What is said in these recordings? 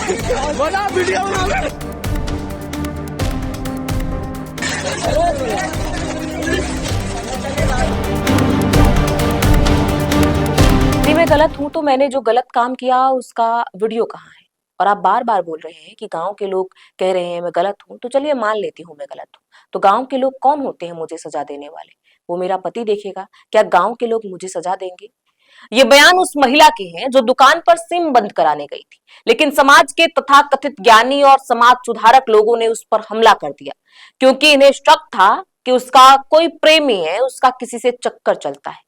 बना वीडियो बना। यदि मैं गलत हूं तो मैंने जो गलत काम किया उसका वीडियो कहाँ है? और आप बार बार बोल रहे हैं कि गांव के लोग कह रहे हैं मैं गलत हूं, तो चलिए मान लेती हूँ मैं गलत हूँ। तो गांव के लोग कौन होते हैं मुझे सजा देने वाले? वो मेरा पति देखेगा। क्या गांव के लोग मुझे सजा देंगे? ये बयान उस महिला के हैं जो दुकान पर सिम बंद कराने गई थी, लेकिन समाज के तथाकथित ज्ञानी और समाज सुधारक लोगों ने उस पर हमला कर दिया, क्योंकि इन्हें शक था कि उसका कोई प्रेमी है, उसका किसी से चक्कर चलता है।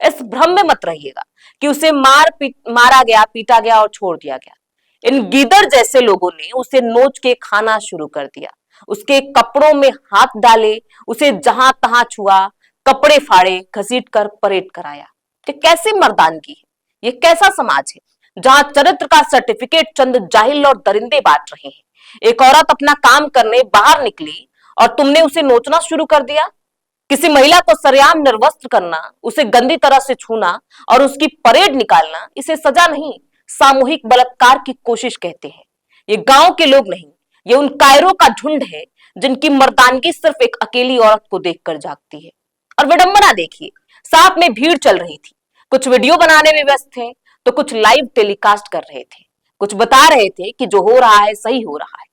इस भ्रम में मत रहिएगा कि उसे मारा गया, पीटा गया और छोड़ दिया गया। इन गीदड़ जैसे लोगों ने उसे नोच के खाना शुरू कर दिया, उसके कपड़ों में हाथ डाले, उसे जहां तहां छुआ, कपड़े फाड़े, घसीट कर परेड कराया। ये कैसी मर्दानगी है? ये कैसा समाज है जहां चरित्र का सर्टिफिकेट चंद जाहिल और दरिंदे बांट रहे हैं? एक औरत अपना काम करने बाहर निकली और तुमने उसे नोचना शुरू कर दिया। किसी महिला को सरेआम निर्वस्त्र करना, उसे गंदी तरह से छूना और उसकी परेड निकालना, इसे सजा नहीं, सामूहिक बलात्कार की कोशिश कहते हैं। ये गांव के लोग नहीं, ये उन कायरों का झुंड है जिनकी मर्दानगी सिर्फ एक अकेली औरत को देखकर जागती है। और विडंबना देखिए, साथ में भीड़ चल रही थी। कुछ वीडियो बनाने में व्यस्त थे, तो कुछ लाइव टेलीकास्ट कर रहे थे, कुछ बता रहे थे कि जो हो रहा है सही हो रहा है।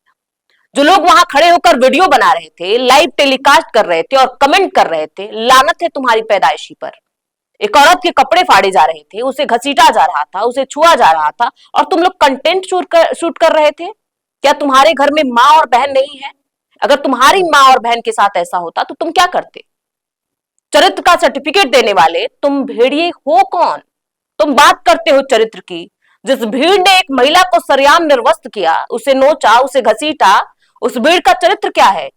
जो लोग वहां खड़े होकर वीडियो बना रहे थे, लाइव टेलीकास्ट कर रहे थे और कमेंट कर रहे थे, लानत है तुम्हारी पैदाइशी पर। एक औरत के कपड़े फाड़े जा रहे थे, उसे घसीटा जा रहा था, उसे छुआ जा रहा था, और तुम लोग कंटेंट शूट कर रहे थे। क्या तुम्हारे घर में माँ और बहन नहीं है? अगर तुम्हारी माँ और बहन के साथ ऐसा होता तो तुम क्या करते? चरित्र का सर्टिफिकेट देने वाले तुम भेड़िए हो कौन? तुम बात करते हो चरित्र की। जिस भीड़ ने एक महिला को सरेआम निर्वस्त्र किया, उसे नोचा, उसे घसीटा, उस भीड़ का चरित्र क्या है?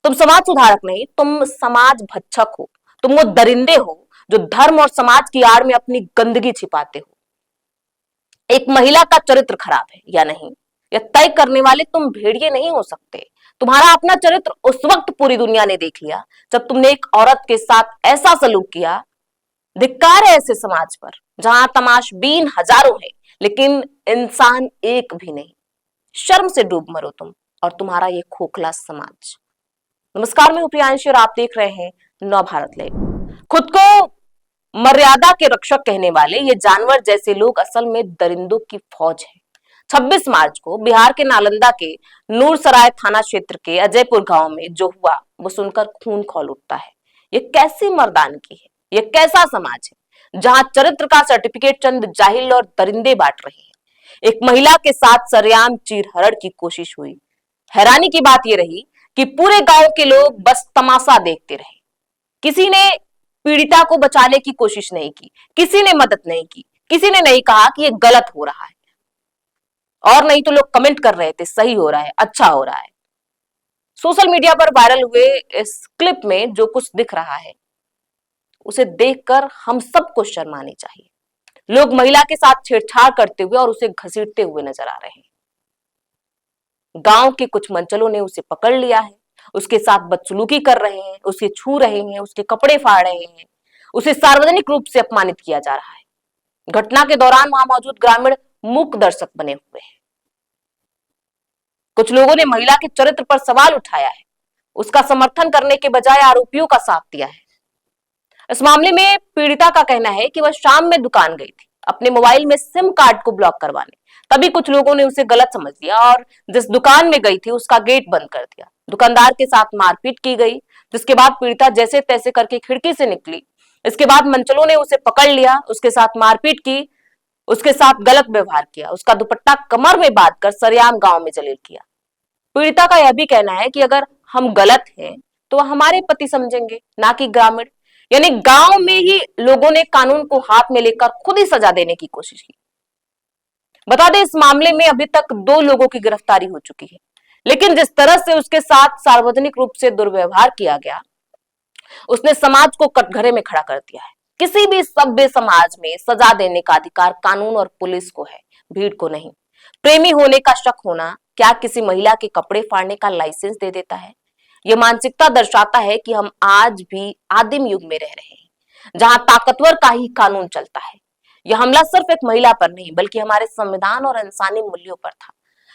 तुम समाज सुधारक नहीं, तुम समाज भक्षक हो। तुम वो दरिंदे हो जो धर्म और समाज की आड़ में अपनी गंदगी छिपाते हो। एक महिला का चरित्र खराब है या नहीं, यह तय करने वाले तुम भेड़िए नहीं हो सकते। तुम्हारा अपना चरित्र उस वक्त पूरी दुनिया ने देख लिया जब तुमने एक औरत के साथ ऐसा सलूक किया। धिक्कार है ऐसे समाज पर जहां तमाशबीन हजारों हैं लेकिन इंसान एक भी नहीं। शर्म से डूब मरो तुम और तुम्हारा ये खोखला समाज। नमस्कार, मैं हूं प्रियांशी और आप देख रहे हैं नव भारत लाइव। खुद को मर्यादा के रक्षक कहने वाले ये जानवर जैसे लोग असल में दरिंदों की फौज है। 26 मार्च को बिहार के नालंदा के नूरसराय थाना क्षेत्र के अजयपुर गांव में जो हुआ वो सुनकर खून खौल उठता है। ये कैसी मर्दानगी है? ये कैसा समाज है जहां चरित्र का सर्टिफिकेट चंद जाहिल और दरिंदे बांट रहे हैं? एक महिला के साथ सरेआम चीरहरण की कोशिश हुई। हैरानी की बात यह रही कि पूरे गांव के लोग बस तमाशा देखते रहे। किसी ने पीड़िता को बचाने की कोशिश नहीं की, किसी ने मदद नहीं की, किसी ने नहीं कहा कि ये गलत हो रहा है। और नहीं तो लोग कमेंट कर रहे थे सही हो रहा है, अच्छा हो रहा है। सोशल मीडिया पर वायरल हुए इस क्लिप में जो कुछ दिख रहा है उसे देखकर हम सबको शर्मानी चाहिए। लोग महिला के साथ छेड़छाड़ करते हुए और उसे घसीटते हुए नजर आ रहे हैं। गांव के कुछ मंचलों ने उसे पकड़ लिया है, उसके साथ बदसलूकी कर रहे हैं, उसे छू रहे हैं, उसके कपड़े फाड़ रहे हैं, उसे सार्वजनिक रूप से अपमानित किया जा रहा है। घटना के दौरान वहां मौजूद ग्रामीण मूक दर्शक बने हुए हैं। कुछ लोगों ने महिला के चरित्र पर सवाल उठाया है, उसका समर्थन करने के बजाय आरोपियों का साथ दिया है। इस मामले में पीड़िता का कहना है कि वह शाम में दुकान गई थी अपने मोबाइल में सिम कार्ड को ब्लॉक करवाने। तभी कुछ लोगों ने उसे गलत समझ लिया और जिस दुकान में गई थी उसका गेट बंद कर दिया। दुकानदार के साथ मारपीट की गई, जिसके बाद पीड़िता जैसे तैसे करके खिड़की से निकली। इसके बाद मंचलों ने उसे पकड़ लिया, उसके साथ मारपीट की, उसके साथ गलत व्यवहार किया, उसका दुपट्टा कमर में बांधकर सरेआम गांव में जलील किया। पीड़िता का यह भी कहना है कि अगर हम गलत हैं तो वह हमारे पति समझेंगे, ना कि ग्रामीण। यानी गांव में ही लोगों ने कानून को हाथ में लेकर खुद ही सजा देने की कोशिश की। बता दें, इस मामले में अभी तक 2 लोगों की गिरफ्तारी हो चुकी है, लेकिन जिस तरह से उसके साथ सार्वजनिक रूप से दुर्व्यवहार किया गया, उसने समाज को कटघरे में खड़ा कर दिया है। किसी भी सभ्य समाज में सजा देने का अधिकार कानून और पुलिस को है, भीड़ को नहीं। प्रेमी होने का शक होना क्या किसी महिला के कपड़े फाड़ने का लाइसेंस दे देता है? यह मानसिकता दर्शाता है कि हम आज भी आदिम युग में रह रहे हैं जहां ताकतवर का ही कानून चलता है। यह हमला सिर्फ एक महिला पर नहीं बल्कि हमारे संविधान और इंसानी मूल्यों पर था।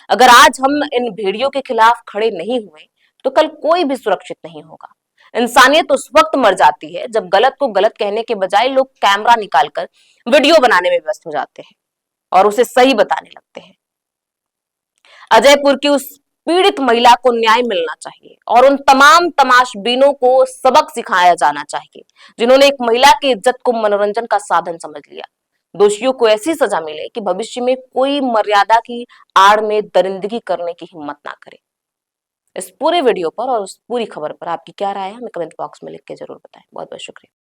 अगर आज हम इन भेड़ियों के खिलाफ खड़े नहीं हुए तो कल कोई भी सुरक्षित नहीं होगा। इंसानियत उस वक्त मर जाती है जब गलत को गलत कहने के बजाय लोग कैमरा निकालकर वीडियो बनाने में व्यस्त हो जाते हैं और उसे सही बताने लगते हैं। अजयपुर की उस पीड़ित महिला को न्याय मिलना चाहिए और उन तमाम तमाशबीनों को सबक सिखाया जाना चाहिए जिन्होंने एक महिला की इज्जत को मनोरंजन का साधन समझ लिया। दोषियों को ऐसी सजा मिले कि भविष्य में कोई मर्यादा की आड़ में दरिंदगी करने की हिम्मत ना करे। इस पूरे वीडियो पर और उस पूरी खबर पर आपकी क्या राय है हमें कमेंट बॉक्स में लिख के जरूर बताएं। बहुत बहुत शुक्रिया।